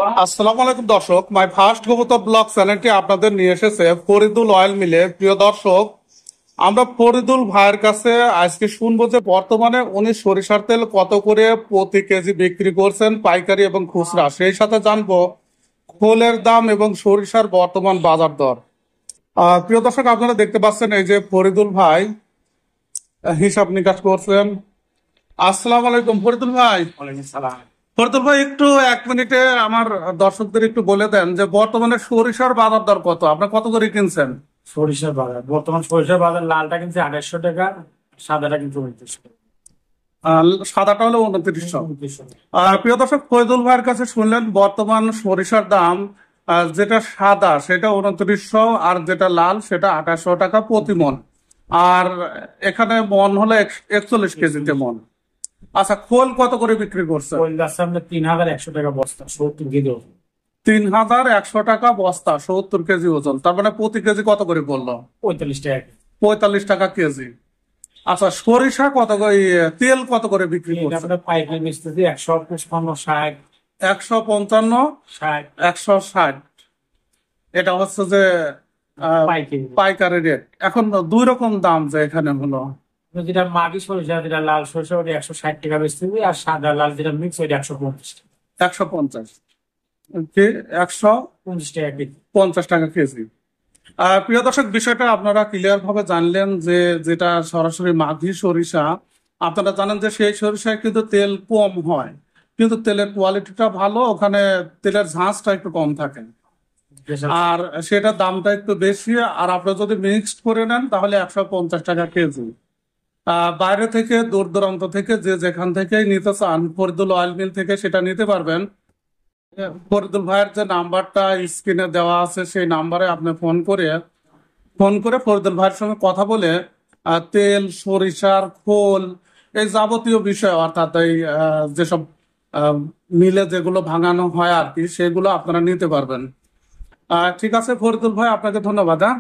আসসালামু আলাইকুম দর্শক, মাই ফার্স্ট কবুতর ব্লগ চ্যানেলটি আপনাদের নিয়ে এসেছে ফরিদুল অয়েল মিলে। প্রিয় দর্শক, আমরা ফরিদুল ভাইয়ের কাছে আজকে শুনবো যে বর্তমানে উনি সরিষার তেল কত করে প্রতি কেজি বিক্রি করছেন, পাইকারি এবং খুচরা। সেই সাথে জানবো খোলের দাম এবং সরিষার বর্তমান বাজার দর। প্রিয় দর্শক, আপনারা দেখতে পাচ্ছেন এই যে ফরিদুল ভাই হিসাব নিকাশ করছেন। আসসালামু আলাইকুম ফরিদুল ভাই। ওয়ালাইকুম সালাম। ফরিদুল ভাই, একটু 1 মিনিটে আমার দর্শকদের একটু বলে দেন যে বর্তমানে সরিষার বাজার দর কত, আপনি কত করে কিনছেন? সরিষার বাজার বর্তমান সরিষার বাজার লালটা কিনছে 2800 টাকা, সাদাটা কিন্তু 2900 টাকা। সাদাটা হলো 2900। 2900 টাকা। প্রিয় দর্শক, ফরিদুল ভাইয়ের কাছে শুনলেন বর্তমান সরিষার দাম, যেটা সাদা সেটা 2900, আর যেটা লাল সেটা 2800 টাকা প্রতি মন। আর এখানে মন হলো 41 কেজিতে মন। আচ্ছা, খোল কত করে বিক্রি করছে? ওই যাচ্ছে আপনার 3100 টাকা বস্তা, 70 কেজি ওজন। 3100 টাকা বস্তা, 70 কেজি ওজন। তার মানে প্রতি কেজি কত করে বললো? 45 টাকা কেজি। 45 টাকা কেজি। আচ্ছা, সরিষা কত করে, তেল কত করে বিক্রি এটা করছে? আপনার পাইকারি বেচতেছি 155, 60, 155, 60 160। এটা হচ্ছে যে পাইকারি। পাইকারি রেট। এখন দুই রকম দাম যে এখানে হলো। যেটা মাটি সরিষা, যেটা লাল সরিষা, ওটা 160 টাকা বেচতেছি, আর সাদা লাল যেটা মিক্স ওইটা 150 টাকা। 150 কি 50 টাকা কেজি। 150 টাকা কেজি। প্রিয় দর্শক, বিষয়টা আপনারা ক্লিয়ার ভাবে জানলেন যে যেটা সরাসরি মাঘি সরিষা, আপনারা জানেন যে সেই সরিষায় কিন্তু তেল কম হয়, কিন্তু তেলের কোয়ালিটিটা ভালো, ওখানে তেলের ঝাঁজটা একটু কম থাকে, আর সেটার দামটা একটু বেশি। আর আপনারা যদি মিক্সড করে নেন তাহলে 150 টাকা কেজি। বাইরে থেকে দূর দূরান্ত থেকে যে যেখান থেকেই নিতে চান ফরিদুল অয়েল মিল থেকে সেটা নিতে পারবেন। ফরিদুল ভাইয়ের যে নাম্বারটা স্ক্রিনে দেওয়া আছে সেই নাম্বারে আপনি ফোন করে ফরিদুল ভাইয়ের সঙ্গে কথা বলে তেল, সরিষার খোল, এই যাবতীয় বিষয়, অর্থাৎ এই যেসব আহ, মিলে যেগুলো ভাঙানো হয় আর কি, সেগুলো আপনারা নিতে পারবেন। ঠিক আছে ফরিদুল ভাই, আপনাকে ধন্যবাদ। হ্যাঁ।